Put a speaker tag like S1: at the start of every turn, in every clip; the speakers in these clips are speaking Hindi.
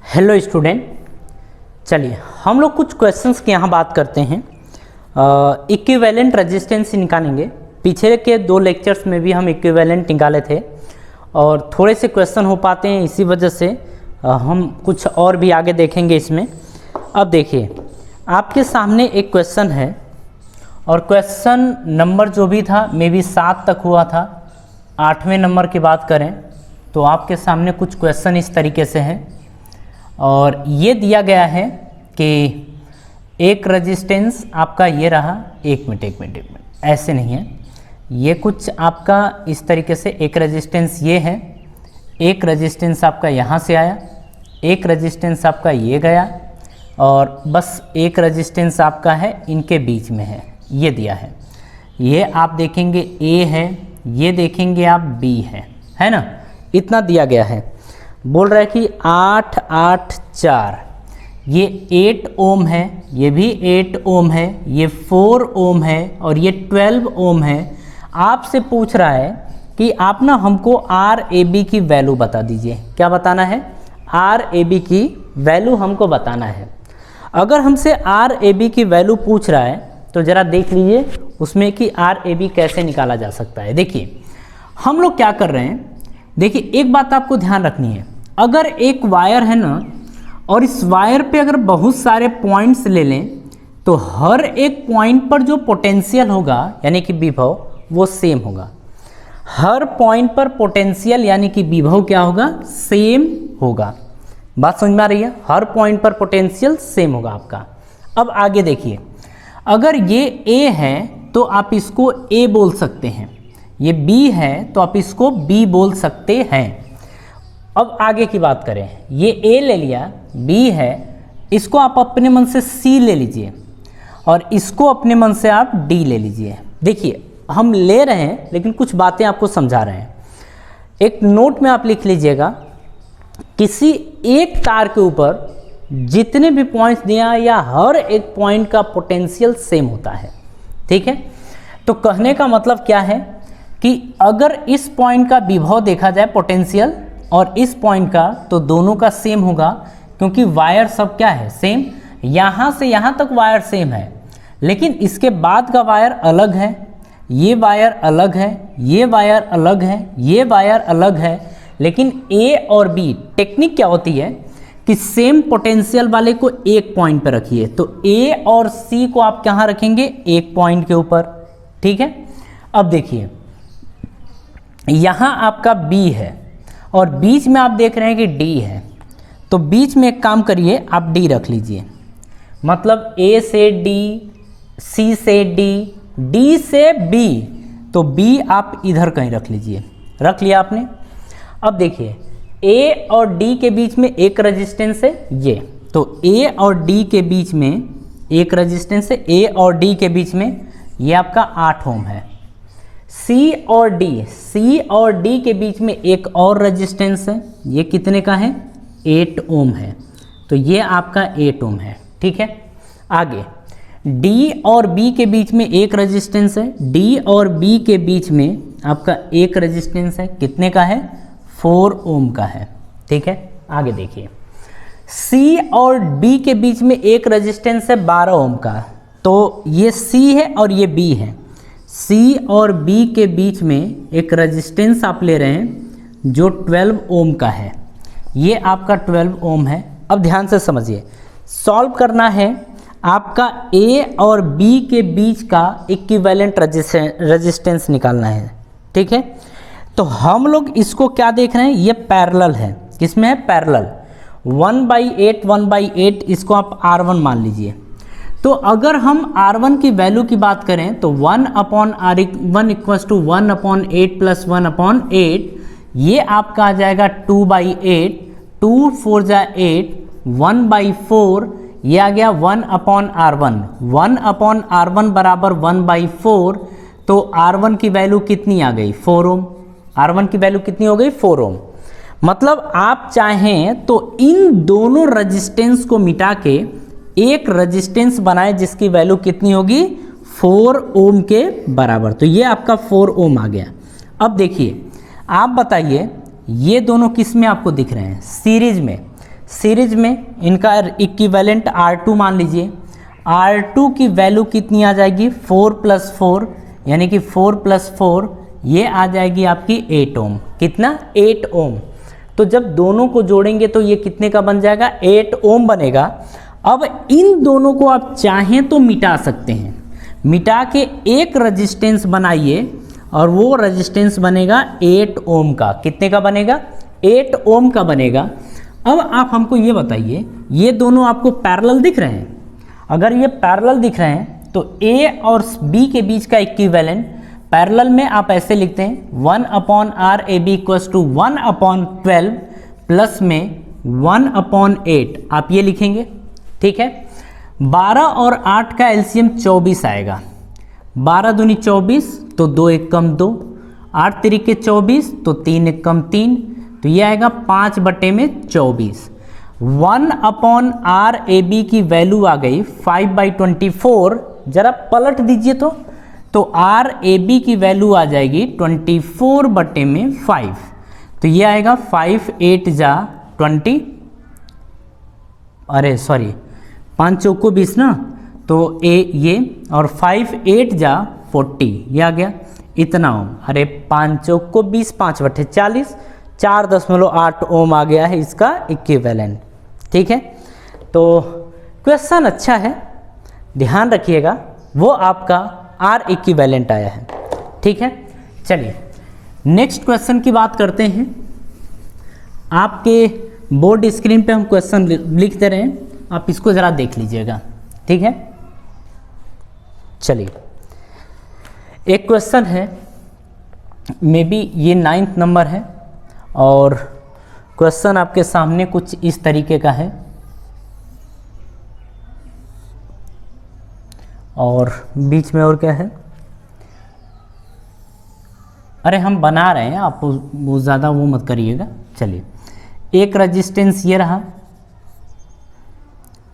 S1: हेलो स्टूडेंट, चलिए हम लोग कुछ क्वेश्चंस की यहाँ बात करते हैं। इक्विवेलेंट रेजिस्टेंस निकालेंगे। पीछे के 2 लेक्चर्स में भी हम इक्विवेलेंट निकाले थे और थोड़े से क्वेश्चन हो पाते हैं, इसी वजह से हम कुछ और भी आगे देखेंगे इसमें। अब देखिए, आपके सामने एक क्वेश्चन है और क्वेश्चन नंबर जो भी था मे बी 7 तक हुआ था। 8वें नंबर की बात करें तो आपके सामने कुछ क्वेश्चन इस तरीके से हैं और ये दिया गया है कि एक रेजिस्टेंस आपका ये रहा। एक मिनट, ऐसे नहीं है, ये कुछ आपका इस तरीके से एक रेजिस्टेंस ये है, एक रेजिस्टेंस आपका यहाँ से आया, एक रेजिस्टेंस आपका ये गया और बस एक रेजिस्टेंस आपका है इनके बीच में है, ये दिया है। ये आप देखेंगे ए है, ये देखेंगे आप बी है ना, इतना दिया गया है। बोल रहा है कि 8, 8, 4, ये 8 ओम है, ये भी 8 ओम है, ये 4 ओम है और ये 12 ओम है। आपसे पूछ रहा है कि आप ना हमको आर ए बी की वैल्यू बता दीजिए। क्या बताना है? आर ए बी की वैल्यू हमको बताना है। अगर हमसे आर ए बी की वैल्यू पूछ रहा है तो ज़रा देख लीजिए उसमें कि आर ए बी कैसे निकाला जा सकता है। देखिए हम लोग क्या कर रहे हैं, देखिए एक बात आपको ध्यान रखनी है। अगर एक वायर है ना और इस वायर पे अगर बहुत सारे पॉइंट्स ले लें तो हर एक पॉइंट पर जो पोटेंशियल होगा यानी कि विभव वो सेम होगा। हर पॉइंट पर पोटेंशियल यानी कि विभव क्या होगा? सेम होगा। बात समझ में आ रही है? हर पॉइंट पर पोटेंशियल सेम होगा आपका। अब आगे देखिए, अगर ये ए है तो आप इसको ए बोल सकते हैं, ये बी है तो आप इसको बी बोल सकते हैं। अब आगे की बात करें, ये ए ले लिया, बी है, इसको आप अपने मन से सी ले लीजिए और इसको अपने मन से आप डी ले लीजिए। देखिए हम ले रहे हैं लेकिन कुछ बातें आपको समझा रहे हैं। एक नोट में आप लिख लीजिएगा, किसी एक तार के ऊपर जितने भी पॉइंट्स दिया या हर एक पॉइंट का पोटेंशियल सेम होता है। ठीक है, तो कहने का मतलब क्या है कि अगर इस पॉइंट का विभव देखा जाए पोटेंशियल और इस पॉइंट का, तो दोनों का सेम होगा क्योंकि वायर सब क्या है? सेम। यहाँ से यहाँ तक वायर सेम है लेकिन इसके बाद का वायर अलग है, ये वायर अलग है, ये वायर अलग है, ये वायर अलग है। लेकिन ए और बी टेक्निक क्या होती है कि सेम पोटेंशियल वाले को एक पॉइंट पर रखिए, तो ए और सी को आप कहाँ रखेंगे? एक पॉइंट के ऊपर। ठीक है, अब देखिए यहाँ आपका बी है और बीच में आप देख रहे हैं कि डी है, तो बीच में एक काम करिए, आप डी रख लीजिए। मतलब ए से डी, सी से डी, डी से बी, तो बी आप इधर कहीं रख लीजिए। रख लिया आपने। अब देखिए ए और डी के बीच में एक रेजिस्टेंस है ये, तो ए और डी के बीच में एक रेजिस्टेंस है, ए और डी के बीच में ये आपका 8 ओम है। सी और डी के बीच में एक और रेजिस्टेंस है, ये कितने का है? 8 ओम है, तो ये आपका 8 ओम है। ठीक है, आगे डी और बी के बीच में एक रेजिस्टेंस है, डी और बी के बीच में आपका एक रेजिस्टेंस है, कितने का है? 4 ओम का है। ठीक है, आगे देखिए सी और डी के बीच में एक रेजिस्टेंस है 12 ओम का, तो ये सी है और ये बी है। सी और बी के बीच में एक रेजिस्टेंस आप ले रहे हैं जो 12 ओम का है, ये आपका 12 ओम है। अब ध्यान से समझिए, सॉल्व करना है आपका ए और बी के बीच का इक्विवेलेंट रेजिस्टेंस निकालना है। ठीक है, तो हम लोग इसको क्या देख रहे हैं? ये पैरेलल है। किसमें है? पैरेलल। 1/8 1/8 इसको आप R1 मान लीजिए। तो अगर हम R1 की वैल्यू की बात करें तो 1/R1 = 1/8 + 1/8, ये आपका आ जाएगा 2/8, 2 4 जा 8, 1/4, ये आ गया 1/R1। 1/R1 बराबर 1/4, तो R1 की वैल्यू कितनी आ गई? 4 ओम। R1 की वैल्यू कितनी हो गई? 4 ओम। मतलब आप चाहें तो इन दोनों रेजिस्टेंस को मिटा के एक रेजिस्टेंस बनाए जिसकी वैल्यू कितनी होगी? 4 ओम के बराबर। तो ये आपका 4 ओम आ गया। अब देखिए आप बताइए, ये दोनों किस में आपको दिख रहे हैं? सीरीज में। सीरीज में इनका इक्विवेलेंट R2 मान लीजिए। R2 की वैल्यू कितनी आ जाएगी 4 + 4 यानी कि 4 + 4 ये आ जाएगी आपकी 8 ओम। कितना 8 ओम। तो जब दोनों को जोड़ेंगे तो ये कितने का बन जाएगा 8 ओम बनेगा। अब इन दोनों को आप चाहें तो मिटा सकते हैं, मिटा के एक रेजिस्टेंस बनाइए और वो रेजिस्टेंस बनेगा 8 ओम का। कितने का बनेगा 8 ओम का बनेगा। अब आप हमको ये बताइए ये दोनों आपको पैरेलल दिख रहे हैं। अगर ये पैरेलल दिख रहे हैं तो A और B के बीच का इक्विवेलेंट पैरेलल में आप ऐसे लिखते हैं 1/RAB = 1/12 प्लस में 1/8 आप ये लिखेंगे। ठीक है। 12 और 8 का एलसीएम 24 आएगा। 12 दूनी 24 तो 2 1 कम 2, 8 तिरिके 24 तो 3 1 कम 3, तो ये आएगा 5/24। 1/RAB की वैल्यू आ गई 5/24। जरा पलट दीजिए तो RAB की वैल्यू आ जाएगी 24/5। तो ये आएगा 5 8 जा 20, अरे सॉरी 5 चौको 20 ना, तो ये और 5 8 जा 40 ये आ गया इतना ओम। अरे 5 चौको 20, 5/40, 4.8 ओम आ गया है इसका इक्विवेलेंट। ठीक है। तो क्वेश्चन अच्छा है, ध्यान रखिएगा, वो आपका R इक्विवेलेंट आया है। ठीक है। चलिए नेक्स्ट क्वेश्चन की बात करते हैं। आपके बोर्ड स्क्रीन पे हम क्वेश्चन लिख दे रहे हैं, आप इसको ज़रा देख लीजिएगा। ठीक है। चलिए एक क्वेश्चन है, मे बी ये 9th नंबर है और क्वेश्चन आपके सामने कुछ इस तरीके का है और बीच में और क्या है, अरे हम बना रहे हैं, आप वो ज़्यादा वो मत करिएगा। चलिए एक रेजिस्टेंस ये रहा,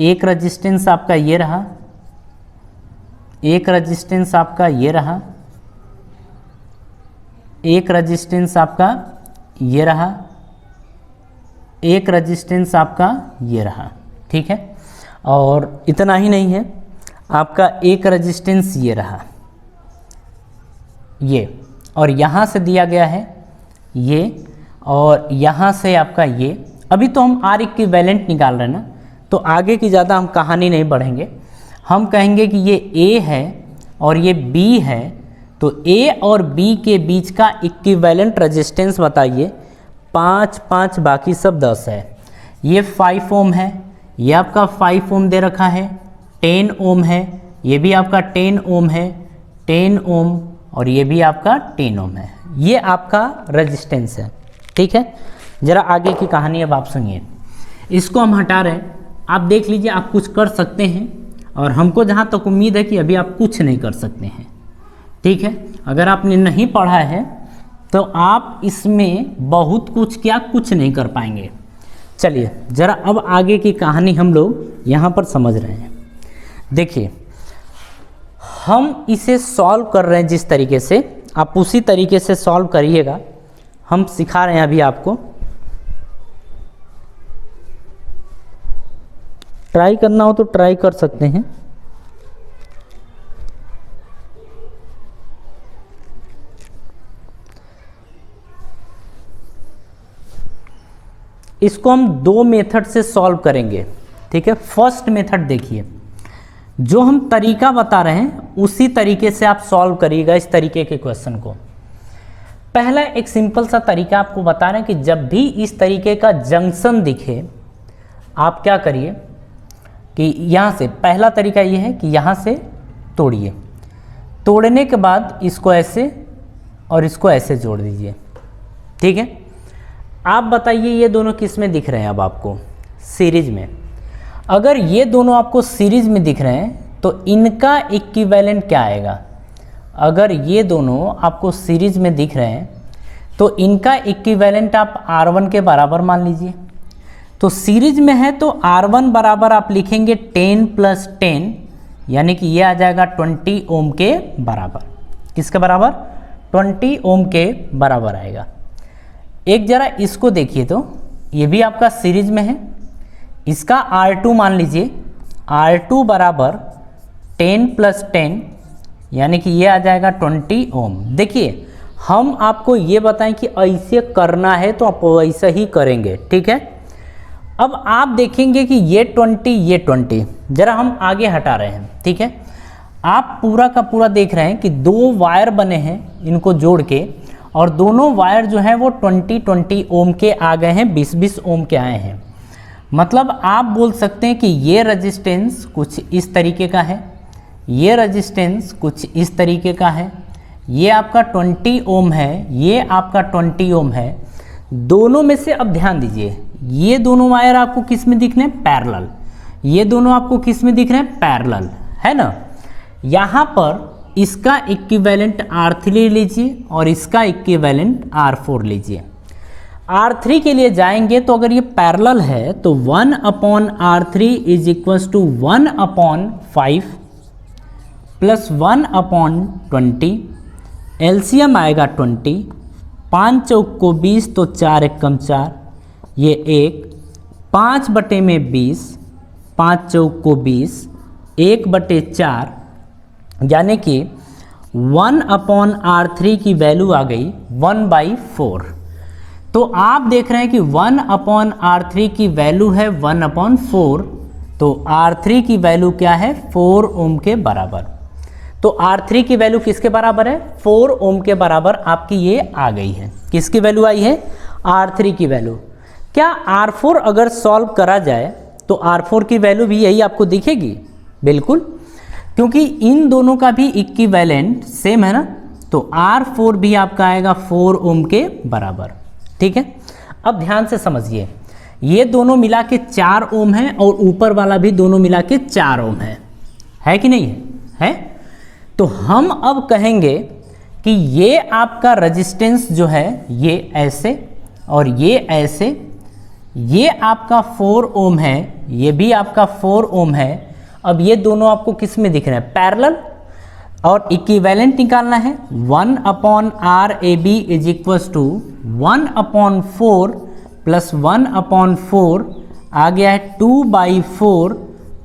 S1: एक रेजिस्टेंस आपका ये रहा, एक रेजिस्टेंस आपका ये रहा, एक रेजिस्टेंस आपका ये रहा, एक रेजिस्टेंस आपका ये रहा। ठीक है। और इतना ही नहीं है, आपका एक रेजिस्टेंस ये रहा ये, और यहाँ से दिया गया है ये, और यहाँ से आपका ये। अभी तो हम R इक्विवेलेंट निकाल रहे हैं ना, तो आगे की ज़्यादा हम कहानी नहीं बढ़ेंगे। हम कहेंगे कि ये A है और ये B है, तो A और B के बीच का इक्विवेलेंट रेजिस्टेंस बताइए। 5 5 बाकी सब 10 है। ये 5 ओम है, ये आपका 5 ओम दे रखा है, 10 ओम है, ये भी आपका 10 ओम है, 10 ओम, और ये भी आपका 10 ओम है। ये आपका रेजिस्टेंस है। ठीक है। ज़रा आगे की कहानी अब आप सुनिए। इसको हम हटा रहे हैं, आप देख लीजिए आप कुछ कर सकते हैं, और हमको जहाँ तक उम्मीद है कि अभी आप कुछ नहीं कर सकते हैं। ठीक है। अगर आपने नहीं पढ़ा है तो आप इसमें बहुत कुछ क्या कुछ नहीं कर पाएंगे। चलिए ज़रा अब आगे की कहानी हम लोग यहाँ पर समझ रहे हैं। देखिए हम इसे सॉल्व कर रहे हैं जिस तरीके से, आप उसी तरीके से सॉल्व करिएगा। हम सिखा रहे हैं अभी आपको, ट्राई करना हो तो ट्राई कर सकते हैं। इसको हम 2 मेथड से सॉल्व करेंगे। ठीक है। फर्स्ट मेथड देखिए, जो हम तरीका बता रहे हैं उसी तरीके से आप सॉल्व करिएगा इस तरीके के क्वेश्चन को। पहला एक सिंपल सा तरीका आपको बता रहे हैं कि जब भी इस तरीके का जंक्शन दिखे आप क्या करिए कि यहाँ से, पहला तरीका ये है कि यहाँ से तोड़िए, तोड़ने के बाद इसको ऐसे और इसको ऐसे जोड़ दीजिए। ठीक है। आप बताइए ये दोनों किस में दिख रहे हैं अब आपको, सीरीज में। अगर ये दोनों आपको सीरीज में दिख रहे हैं तो इनका इक्विवेलेंट क्या आएगा। अगर ये दोनों आपको सीरीज में दिख रहे हैं तो इनका इक्विवेलेंट आप R1 के बराबर मान लीजिए। तो सीरीज में है तो R1 बराबर आप लिखेंगे 10 + 10, यानी कि ये आ जाएगा 20 ओम के बराबर। किसके बराबर 20 ओम के बराबर आएगा। एक जरा इसको देखिए तो ये भी आपका सीरीज में है, इसका R2 मान लीजिए, R2 बराबर 10 + 10 यानी कि ये आ जाएगा 20 ओम। देखिए हम आपको ये बताएं कि ऐसे करना है तो आप वैसा ही करेंगे, ठीक है। अब आप देखेंगे कि ये 20 जरा हम आगे हटा रहे हैं, ठीक है। आप पूरा का पूरा देख रहे हैं कि 2 वायर बने हैं इनको जोड़ के, और दोनों वायर जो हैं वो 20 ओम के आ गए हैं, 20 ओम के आए हैं। मतलब आप बोल सकते हैं कि ये रेजिस्टेंस कुछ इस तरीके का है, ये रेजिस्टेंस कुछ इस तरीके का है, ये आपका 20 ओम है, ये आपका 20 ओम है। दोनों में से अब ध्यान दीजिए, ये दोनों वायर आपको किस में दिख रहे हैं? पैरेलल। ये दोनों आपको किस में दिख रहे हैं? पैरेलल, है ना। यहाँ पर इसका इक्विवेलेंट R3 ले लीजिए और इसका इक्विवेलेंट R4 लीजिए। R3 के लिए जाएंगे तो अगर ये पैरेलल है तो 1/R3 is equals to 1/5 plus 1/20, LCM आएगा 20, 5 चौक को 20 तो 4 एकम 4, ये 1, 5/20, 5 चौक को 20, 1/4 यानी कि 1/R3 की वैल्यू आ गई 1/4। तो आप देख रहे हैं कि 1/R3 की वैल्यू है 1/4, तो R3 की वैल्यू क्या है? 4 ओम के बराबर। तो R3 की वैल्यू किसके बराबर है? 4 ओम के बराबर आपकी ये आ गई है। किसकी वैल्यू आई है? R3 की वैल्यू। क्या R4 अगर सॉल्व करा जाए तो R4 की वैल्यू भी यही आपको दिखेगी? बिल्कुल, क्योंकि इन दोनों का भी इक्विवेलेंट सेम है ना, तो R4 भी आपका आएगा 4 ओम के बराबर, ठीक है। अब ध्यान से समझिए, ये दोनों मिला के 4 ओम है और ऊपर वाला भी दोनों मिला के 4 ओम है कि नहीं है? है। तो हम अब कहेंगे कि ये आपका रेजिस्टेंस जो है ये ऐसे और ये ऐसे, ये आपका 4 ओम है, ये भी आपका 4 ओम है। अब ये दोनों आपको किस में दिख रहे हैं? पैरेलल। और इक्विवेलेंट निकालना है, 1/RAB is equals to 1/4 plus 1/4 आ गया है 2/4,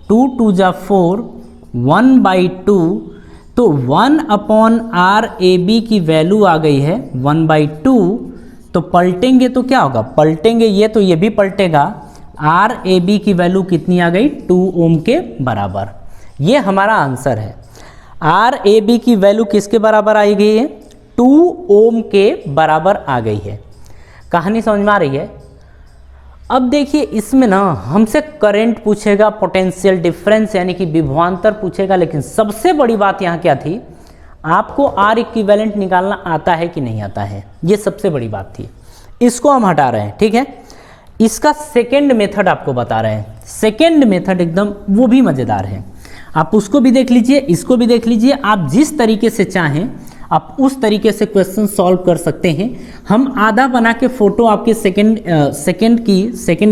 S1: 2 2 जा 4, 1/2। तो 1/RAB की वैल्यू आ गई है 1/2। तो पलटेंगे तो क्या होगा? पलटेंगे ये तो ये भी पलटेगा। RAB की वैल्यू कितनी आ गई? 2 ओम के बराबर। ये हमारा आंसर है। RAB की वैल्यू किसके बराबर आई गई है? 2 ओम के बराबर आ गई है। कहानी समझ में आ रही है? अब देखिए इसमें ना हमसे करंट पूछेगा, पोटेंशियल डिफरेंस यानी कि विभवांतर पूछेगा, लेकिन सबसे बड़ी बात यहाँ क्या थी? आपको R इक्विवेलेंट निकालना आता है कि नहीं आता है, ये सबसे बड़ी बात थी। इसको हम हटा रहे हैं, ठीक है। इसका सेकेंड मेथड आपको बता रहे हैं। सेकेंड मेथड एकदम वो भी मज़ेदार है, आप उसको भी देख लीजिए, इसको भी देख लीजिए। आप जिस तरीके से चाहें आप उस तरीके से क्वेश्चन सॉल्व कर सकते हैं। हम आधा बना के फोटो आपके सेकेंड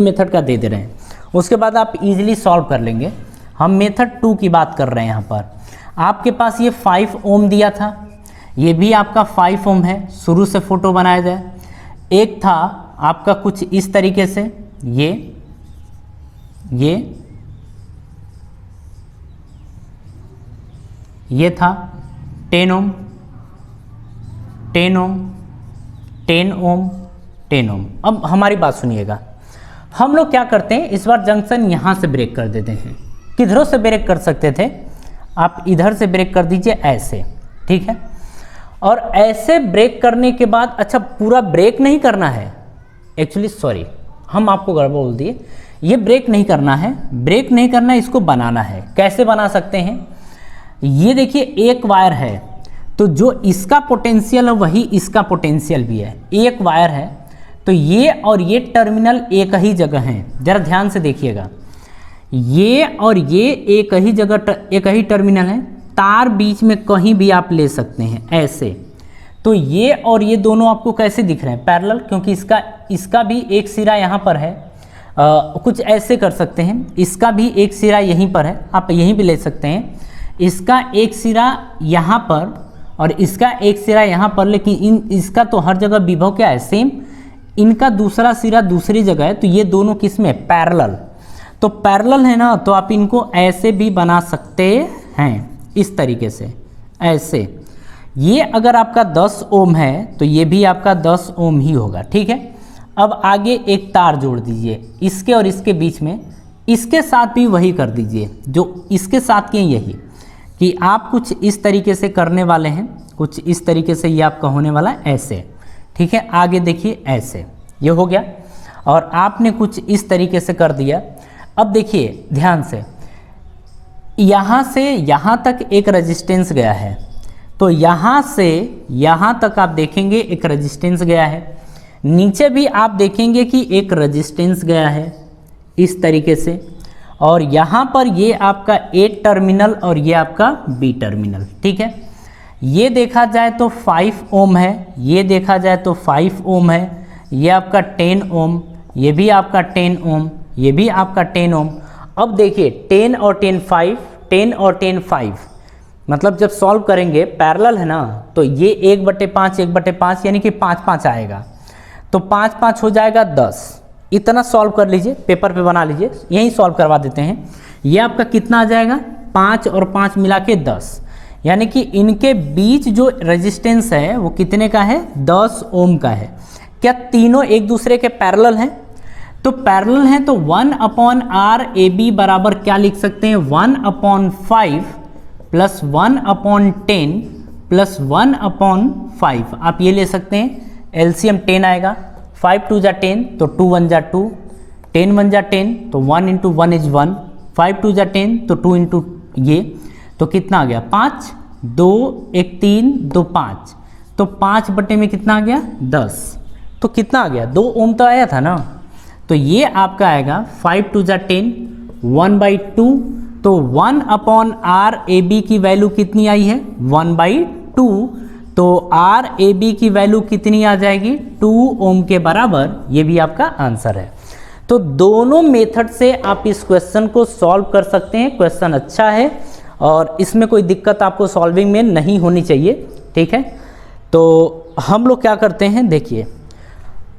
S1: मेथड का दे दे रहे हैं, उसके बाद आप इजीली सॉल्व कर लेंगे। हम मेथड 2 की बात कर रहे हैं। यहाँ पर आपके पास ये 5 ओम दिया था, ये भी आपका 5 ओम है। शुरू से फोटो बनाया जाए, एक था आपका कुछ इस तरीके से, ये था 10 ओम, 10 ओम, 10 ओम, 10 ओम। अब हमारी बात सुनिएगा, हम लोग क्या करते हैं, इस बार जंक्शन यहाँ से ब्रेक कर देते हैं। किधरों से ब्रेक कर सकते थे? आप इधर से ब्रेक कर दीजिए ऐसे, ठीक है। और ऐसे ब्रेक करने के बाद, अच्छा पूरा ब्रेक नहीं करना है एक्चुअली, सॉरी हम आपको गड़बड़ बोल दिए, ये ब्रेक नहीं करना है, ब्रेक नहीं करना है, इसको बनाना है। कैसे बना सकते हैं? ये देखिए एक वायर है, तो जो इसका पोटेंशियल है वही इसका पोटेंशियल भी है। एक वायर है तो ये और ये टर्मिनल एक ही जगह हैं, जरा ध्यान से देखिएगा। ये और ये एक ही जगह, एक ही टर्मिनल है। तार बीच में कहीं भी आप ले सकते हैं ऐसे। तो ये और ये दोनों आपको कैसे दिख रहे हैं? पैरेलल, क्योंकि इसका भी एक सिरा यहाँ पर है। कुछ ऐसे कर सकते हैं, इसका भी एक सिरा यहीं पर है, आप यहीं भी ले सकते हैं। इसका एक सिरा यहाँ पर और इसका एक सिरा यहाँ पर, लेकिन इसका तो हर जगह विभव क्या है? सेम। इनका दूसरा सिरा दूसरी जगह है, तो ये दोनों किस में? पैरेलल। तो पैरेलल है ना, तो आप इनको ऐसे भी बना सकते हैं, इस तरीके से ऐसे। ये अगर आपका 10 ओम है तो ये भी आपका 10 ओम ही होगा, ठीक है। अब आगे एक तार जोड़ दीजिए इसके और इसके बीच में, इसके साथ भी वही कर दीजिए जो इसके साथ किए, यही कि आप कुछ इस तरीके से करने वाले हैं, कुछ इस तरीके से ये आपका होने वाला है ऐसे, ठीक है। आगे देखिए ऐसे, ये हो गया और आपने कुछ इस तरीके से कर दिया। अब देखिए ध्यान से यहाँ तक एक रेजिस्टेंस गया है, तो यहाँ से यहाँ तक आप देखेंगे एक रेजिस्टेंस गया है, नीचे भी आप देखेंगे कि एक रेजिस्टेंस गया है इस तरीके से, और यहाँ पर ये आपका ए टर्मिनल और ये आपका बी टर्मिनल, ठीक है। ये देखा जाए तो 5 ओम है, ये देखा जाए तो 5 ओम है, ये आपका 10 ओम, ये भी आपका 10 ओम, ये भी आपका 10 ओम। अब देखिए 10 और 10 5, 10 और 10 5, मतलब जब सॉल्व करेंगे पैरेलल है ना, तो ये 1/5 1/5 यानी कि 5 5 आएगा, तो 5 5 हो जाएगा 10। इतना सॉल्व कर लीजिए, पेपर पे बना लीजिए, यहीं सॉल्व करवा देते हैं। ये आपका कितना आ जाएगा, 5 और 5 मिला के 10, यानी कि इनके बीच जो रेजिस्टेंस है वो कितने का है, 10 ओम का है। क्या तीनों एक दूसरे के पैरेलल हैं? तो पैरेलल हैं, तो 1/r बराबर क्या लिख सकते हैं, 1/5 प्लस 1/10 प्लस 1/5, आप ये ले सकते हैं। एलसीएम 10 आएगा, 5 2 जा 10 तो 2 1 जा 2, 10 1 जा 10 तो 1 × 1 इज 1, 5 2 जा 10 तो 2 × ये, तो कितना आ गया 5, 2 1 3 2 5, तो 5 बटे में कितना आ गया 10, तो कितना आ गया 2 ओम तो आया था ना, तो ये आपका आएगा 5 2 जा 10, 1/2, तो 1/r की वैल्यू कितनी आई है 1/2, तो R की वैल्यू कितनी आ जाएगी 2 ओम के बराबर, ये भी आपका आंसर है। तो दोनों मेथड से आप इस क्वेश्चन को सॉल्व कर सकते हैं। क्वेश्चन अच्छा है और इसमें कोई दिक्कत आपको सॉल्विंग में नहीं होनी चाहिए, ठीक है। तो हम लोग क्या करते हैं, देखिए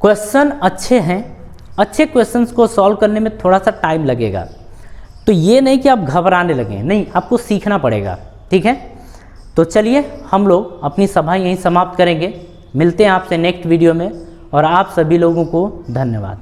S1: क्वेश्चन अच्छे हैं, अच्छे क्वेश्चंस को सॉल्व करने में थोड़ा सा टाइम लगेगा, तो ये नहीं कि आप घबराने लगें, नहीं, आपको सीखना पड़ेगा, ठीक है। तो चलिए हम लोग अपनी सभा यहीं समाप्त करेंगे, मिलते हैं आपसे नेक्स्ट वीडियो में, और आप सभी लोगों को धन्यवाद।